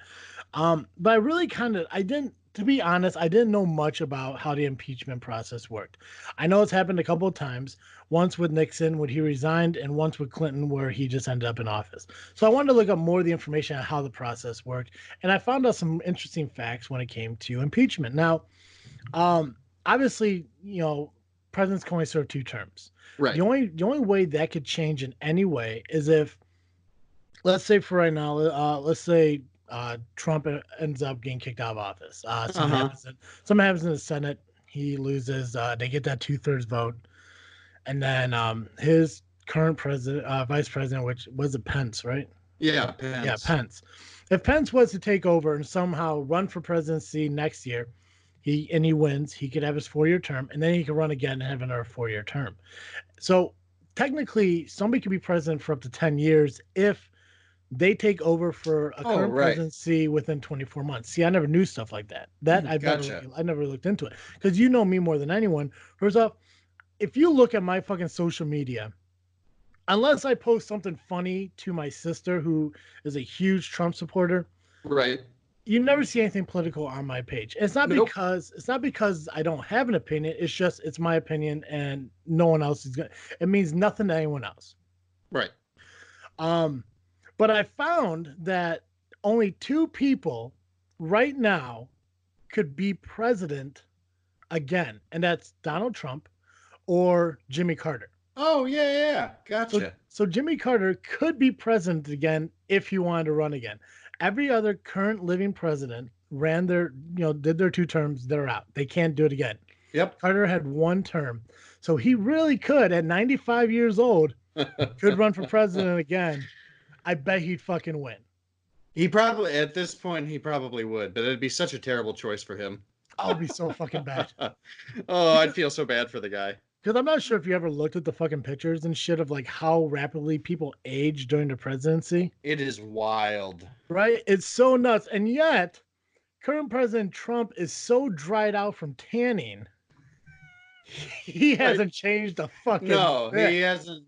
But I really I didn't, to be honest, I didn't know much about how the impeachment process worked. I know it's happened a couple of times, once with Nixon when he resigned, and once with Clinton where he just ended up in office. So I wanted to look up more of the information on how the process worked, and I found out some interesting facts when it came to impeachment. Now, obviously, presidents can only serve 2 terms. Right. The only way that could change in any way is if, let's say for right now, let's say Trump ends up getting kicked out of office. Something happens in the Senate. He loses. They get that 2/3 vote, and then his current vice president, which was it Pence, right? Yeah, Pence. Yeah, Pence. If Pence was to take over and somehow run for presidency next year, he wins, he could have his 4-year term, and then he could run again and have another 4-year term. So technically, somebody could be president for up to 10 years if they take over for a current presidency within 24 months. See, I never knew stuff like that. I never looked into it, because you know me more than anyone. First off, if you look at my fucking social media, unless I post something funny to my sister, who is a huge Trump supporter, right, you never see anything political on my page. It's not because I don't have an opinion. It's just it's my opinion, and no one else is gonna. It means nothing to anyone else. Right. But I found that only 2 people right now could be president again, and that's Donald Trump or Jimmy Carter. Oh, yeah. Gotcha. So Jimmy Carter could be president again if he wanted to run again. Every other current living president did their 2 terms, they're out. They can't do it again. Yep. Carter had 1 term. So he really could, at 95 years old, could run for president again. I bet he'd fucking win. He probably, at this point, he probably would, but it'd be such a terrible choice for him. Oh, it'd be so fucking bad. Oh, I'd feel so bad for the guy. Because I'm not sure if you ever looked at the fucking pictures and shit of like how rapidly people age during the presidency. It is wild. Right? It's so nuts. And yet, current President Trump is so dried out from tanning. He hasn't changed a fucking bit.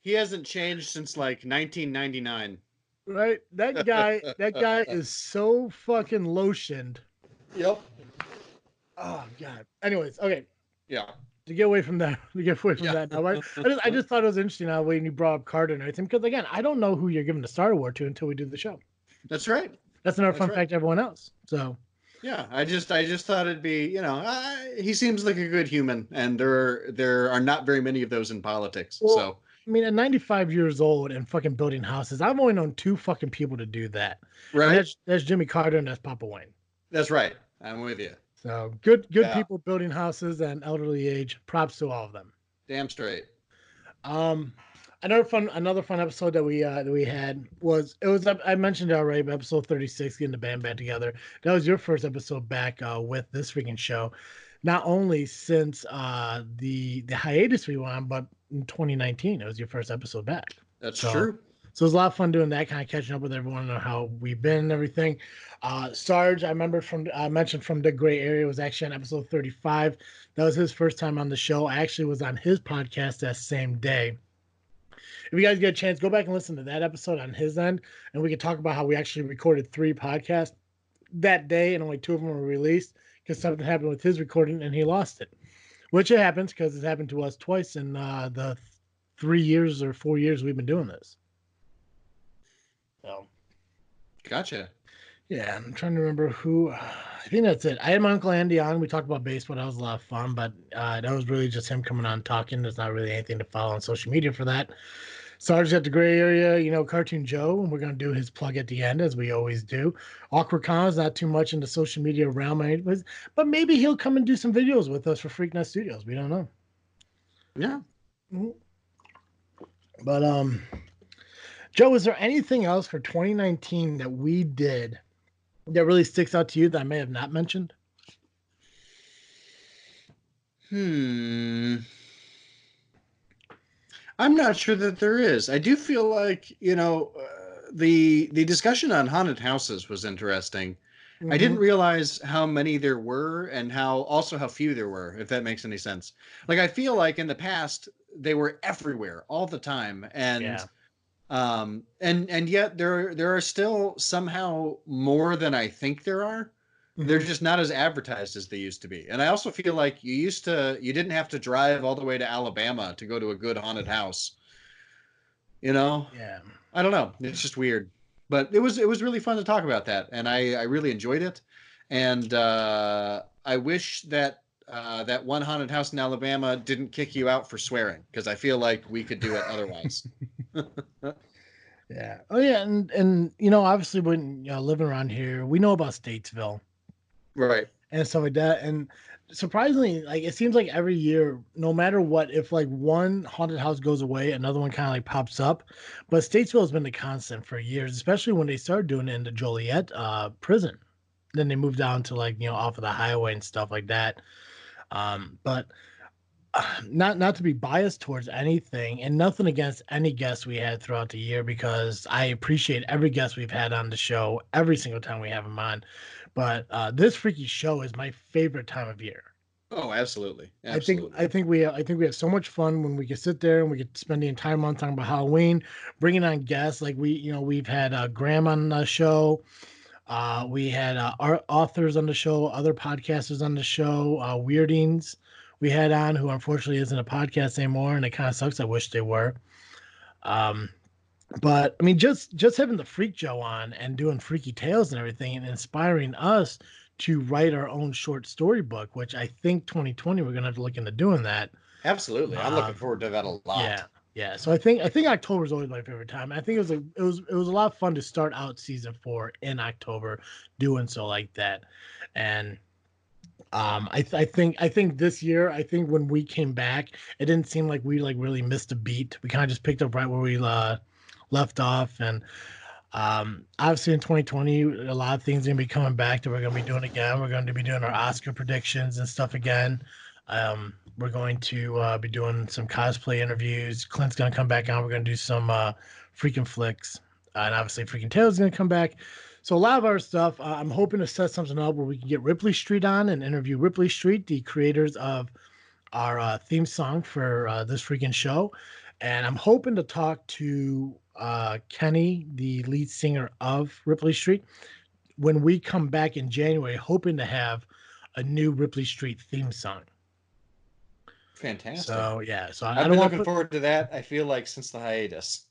He hasn't changed since like 1999. Right? That guy is so fucking lotioned. Yep. Oh god. Anyways, okay. Yeah. To get away from that now, right? I just thought it was interesting how when you brought up Carter and everything, because again, I don't know who you're giving the Star Award to until we do the show. That's right. That's another fun fact to everyone else. So yeah, I just thought it'd be, he seems like a good human, and there are not very many of those in politics. Well, so I mean, at 95 years old and fucking building houses, I've only known 2 fucking people to do that. Right. That's Jimmy Carter and that's Papa Wayne. That's right. I'm with you. So good people building houses and elderly age. Props to all of them. Damn straight. Another fun episode that we had was I mentioned it already, but episode 36, getting the band back together. That was your first episode back with this freaking show. Not only since the hiatus we went on, but in 2019, it was your first episode back. That's true. So it was a lot of fun doing that, kind of catching up with everyone on how we've been and everything. Sarge, I mentioned from the Gray Area, was actually on episode 35. That was his first time on the show. I actually was on his podcast that same day. If you guys get a chance, go back and listen to that episode on his end, and we can talk about how we actually recorded 3 podcasts that day, and only 2 of them were released because something happened with his recording and he lost it. Which it happens because it happened to us twice in the 3 years or 4 years we've been doing this. So, gotcha. Yeah, I'm trying to remember who. I think that's it. I had my Uncle Andy on. We talked about baseball. That was a lot of fun, but that was really just him coming on talking. There's not really anything to follow on social media for that. Sarge at the Gray Area, Cartoon Joe, and we're going to do his plug at the end, as we always do. Awkward Con's not too much into social media realm, but maybe he'll come and do some videos with us for Freaknet Studios. We don't know. Yeah. Mm-hmm. But, Joe, is there anything else for 2019 that we did that really sticks out to you that I may have not mentioned? I'm not sure that there is. I do feel like, the discussion on haunted houses was interesting. I didn't Hmm. realize how many there were and how few there were, if that makes any sense. Like I feel like in the past they were everywhere all the time, Yeah. and yet there are still somehow more than I think there are. They're Hmm. just not as advertised as they used to be. And I also feel like you didn't have to drive all the way to Alabama to go to a good haunted house. You know, Yeah. I don't know. It's just weird, but it was really fun to talk about that, and I really enjoyed it. And I wish that that one haunted house in Alabama didn't kick you out for swearing, because I feel like we could do it otherwise. Yeah. Oh yeah, and you know, obviously when living around here, we know about Statesville Right. and stuff like that. And surprisingly, like it seems like every year, no matter what, if like one haunted house goes away, another one kind of like pops up. But Statesville has been the constant for years, especially when they started doing it in the Joliet prison. Then they moved down to like off of the highway and stuff like that. But not to be biased towards anything and nothing against any guests we had throughout the year, because I appreciate every guest we've had on the show every single time we have them on. But this freaky show is my favorite time of year. Oh, absolutely, I think absolutely. I think we I think we have so much fun when we can sit there and we can spend the entire month talking about Halloween, bringing on guests like we've had Graham on the show. We had our authors on the show, other podcasters on the show, Weirdings we had on, who unfortunately isn't a podcast anymore, and it kind of sucks. I wish they were. Um, but I mean, just having the Freak Joe on and doing freaky tales and everything, and inspiring us to write our own short story book, which I think 2020 we're gonna have to look into doing that. Absolutely. I'm looking Um, forward to that a yeah, lot. yeah. So I think October is always my favorite time. I think it was a lot of fun to start out season 4 in October, doing so like that. And I think this year, I think when we came back, it didn't seem like we like really missed a beat. We kind of just picked up right where we left off. And obviously in 2020, a lot of things are gonna be coming back that we're gonna be doing again. We're going to be doing our Oscar predictions and stuff again. We're going to be doing some cosplay interviews. Clint's gonna come back on. We're gonna do some freaking flicks, and obviously freaking Taylor's gonna come back. So a lot of our stuff. I'm hoping to set something up where we can get Ripley Street on and interview Ripley Street, the creators of our theme song for this freaking show. And I'm hoping to talk to Kenny, the lead singer of Ripley Street, when we come back in January, hoping to have a new Ripley Street theme song. Fantastic. So yeah, so I I've don't been want to looking put. forward to that, I feel like, since the hiatus.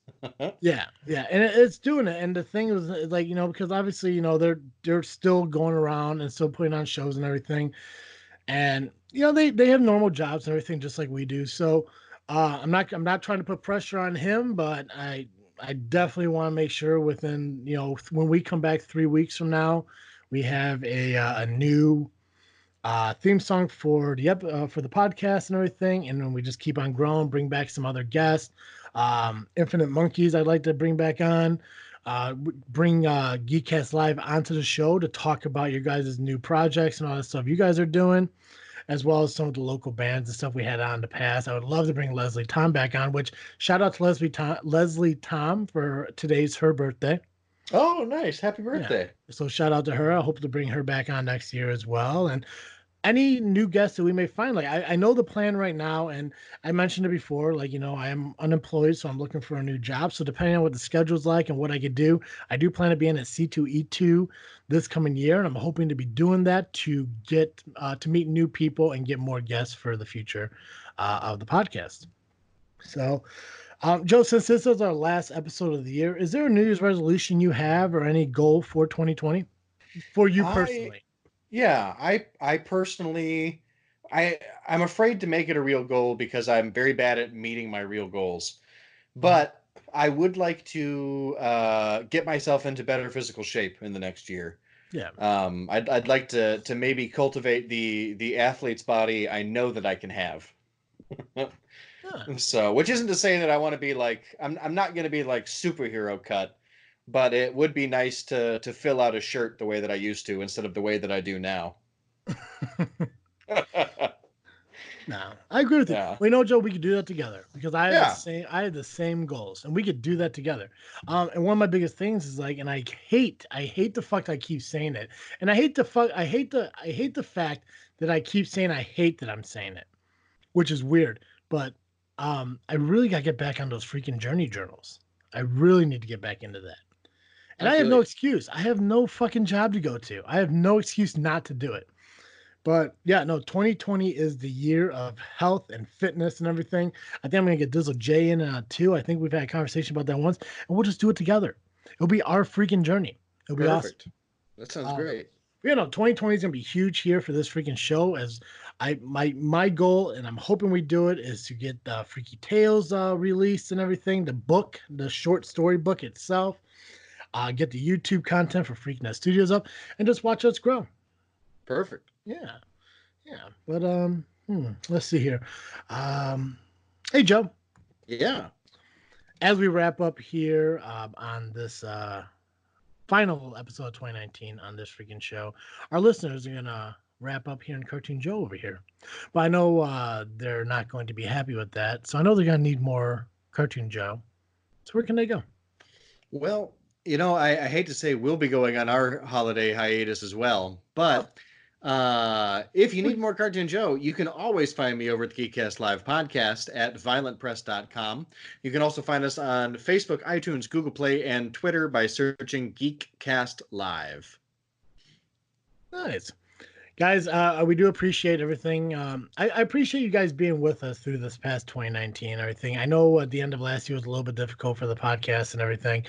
Yeah, yeah, and it's doing it. And the thing is, like because obviously they're still going around and still putting on shows and everything, and they have normal jobs and everything just like we do. So I'm not trying to put pressure on him, but I definitely want to make sure within when we come back 3 weeks from now, we have a new theme song for the podcast and everything, and then we just keep on growing, bring back some other guests. Infinite Monkeys I'd like to bring back on. Bring Geekcast Live onto the show to talk about your guys' new projects and all the stuff you guys are doing, as well as some of the local bands and stuff we had on in the past. I would love to bring Leslie Tom back on, which shout out to Leslie Tom for today's her birthday. Oh, nice. Happy Yeah. birthday. So shout out to her. I hope to bring her back on next year as well. And any new guests that we may find. Like I know the plan right now, and I mentioned it before. Like I am unemployed, so I'm looking for a new job. So depending on what the schedule's like and what I could do, I do plan to be in at C2E2 this coming year, and I'm hoping to be doing that to get to meet new people and get more guests for the future of the podcast. So, Joe, since this is our last episode of the year, is there a New Year's resolution you have or any goal for 2020 for you I personally? Yeah, I personally I I'm afraid to make it a real goal because I'm very bad at meeting my real goals. Mhm. But I would like to get myself into better physical shape in the next year. Yeah. I'd like to maybe cultivate the athlete's body I know that I can have. Yeah. So, which isn't to say that I want to be like I'm not going to be like superhero cut, but it would be nice to fill out a shirt the way that I used to instead of the way that I do now. No, I agree with you. Yeah. Well, you know, Joe, we could do that together because I had Yeah. the same. I had the same goals, and we could do that together. And one of my biggest things is like, and I hate the fuck I keep saying it, and I hate the fact that I keep saying I hate that I'm saying it, which is weird. But I really got to get back on those freaking journey journals. I really need to get back into that. And I I have feel no you. excuse. I have no fucking job to go to. I have no excuse not to do it. But yeah, no, 2020 is the year of health and fitness and everything. I think I'm gonna get Dizzle J in too. I think we've had a conversation about that once, and we'll just do it together. It'll be our freaking journey. It'll be awesome. Perfect. That sounds Um, great. 2020 is gonna be huge here for this freaking show. As my goal, and I'm hoping we do it, is to get Freaky Tales released and everything. The book, the short story book itself. Get the YouTube content for Freaknet Studios up, and just watch us grow. Perfect. Yeah. Yeah, but let's see here. Hey Joe, Yeah. as we wrap up here on this final episode of 2019 on this freaking show, our listeners are gonna wrap up here in Cartoon Joe over here. But I know they're not going to be happy with that, so I know they're gonna need more Cartoon Joe. So where can they go? Well, I hate to say we'll be going on our holiday hiatus as well, but if you need more Cartoon Joe, you can always find me over at the Geekcast Live podcast at violentpress.com. You can also find us on Facebook, iTunes, Google Play, and Twitter by searching Geekcast Live. Nice. Guys, we do appreciate everything. I appreciate you guys being with us through this past 2019 and everything. I know at the end of last year was a little bit difficult for the podcast and everything.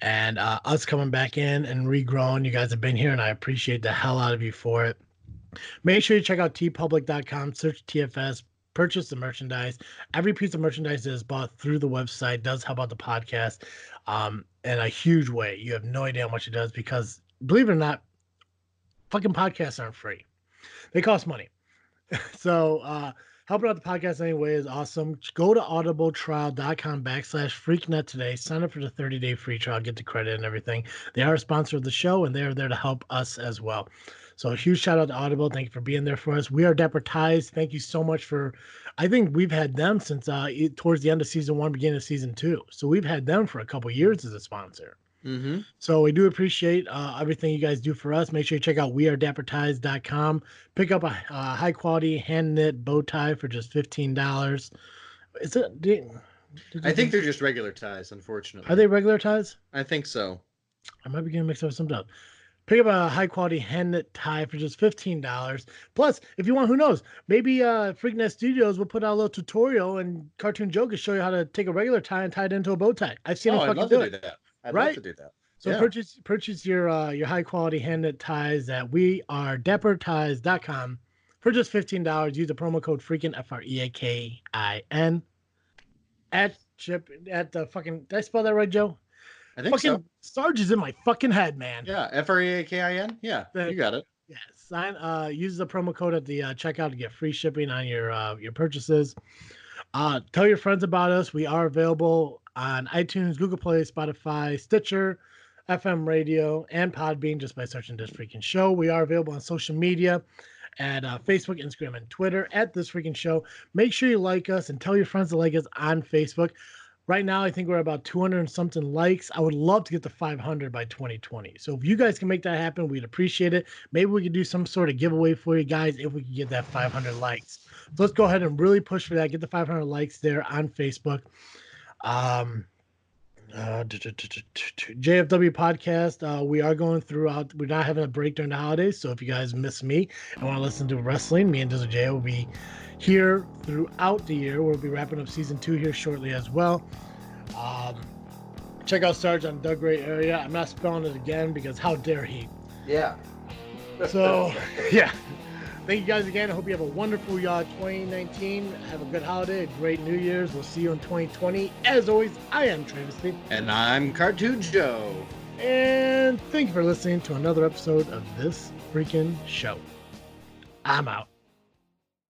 And us coming back in and regrowing, you guys have been here, and I appreciate the hell out of you for it. Make sure you check out tpublic.com, search TFS, purchase the merchandise. Every piece of merchandise that is bought through the website does help out the podcast in a huge way. You have no idea how much it does because, believe it or not, fucking podcasts aren't free. They cost money. So helping out the podcast anyway is awesome. Go to audibletrial.com/freaknet today. Sign up for the 30-day free trial. Get the credit and everything. They are a sponsor of the show, and they are there to help us as well. So a huge shout out to Audible. Thank you for being there for us. We are Dappertized. Thank you so much for, I think we've had them since towards the end of season 1, beginning of season 2. So we've had them for a couple years as a sponsor. Mm-hmm. So we do appreciate everything you guys do for us. Make sure you check out wearedappertized.com. Pick up a high quality hand knit bow tie for just $15. Is it? I think they're just regular ties, unfortunately. Are they regular ties? I think so. I might be getting mixed up with something else. Pick up a high quality hand knit tie for just $15. Plus, if you want, who knows? Maybe Freaknet Studios will put out a little tutorial and Cartoon Joe can show you how to take a regular tie and tie it into a bow tie. I've seen him I'd fucking love do to it. do that. I'd Right? love to do that. So Yeah. purchase your high quality hand knit ties at wearedappertized.com for just $15. Use the promo code Freakin FREAKIN at the fucking. Did I spell that right, Joe? I think fucking so. Sarge is in my fucking head, man. Yeah, FREAKIN. Yeah, you got it. Yeah, use the promo code at the checkout to get free shipping on your purchases. Tell your friends about us. We are available on iTunes, Google Play, Spotify, Stitcher, FM radio, and Podbean just by searching This Freaking Show. We are available on social media at Facebook, Instagram, and Twitter at This Freaking Show. Make sure you like us and tell your friends to like us on Facebook. Right now, I think we're about 200 and something likes. I would love to get to 500 by 2020. So if you guys can make that happen, we'd appreciate it. Maybe we could do some sort of giveaway for you guys if we could get that 500 likes. So let's go ahead and really push for that. Get the 500 likes there on Facebook. JFW podcast. We are going throughout. We're not having a break during the holidays. So if you guys miss me and want to listen to wrestling, me and Dizzle J will be here throughout the year. We'll be wrapping up season 2 here shortly as well. Check out Sarge on Doug Ray area. I'm not spelling it again because how dare he? Yeah. So yeah. Thank you guys again. I hope you have a wonderful 2019. Have a good holiday, a great New Year's. We'll see you in 2020. As always, I am Travesty. And I'm Cartoon Joe. And thank you for listening to another episode of This Freaking Show. I'm out.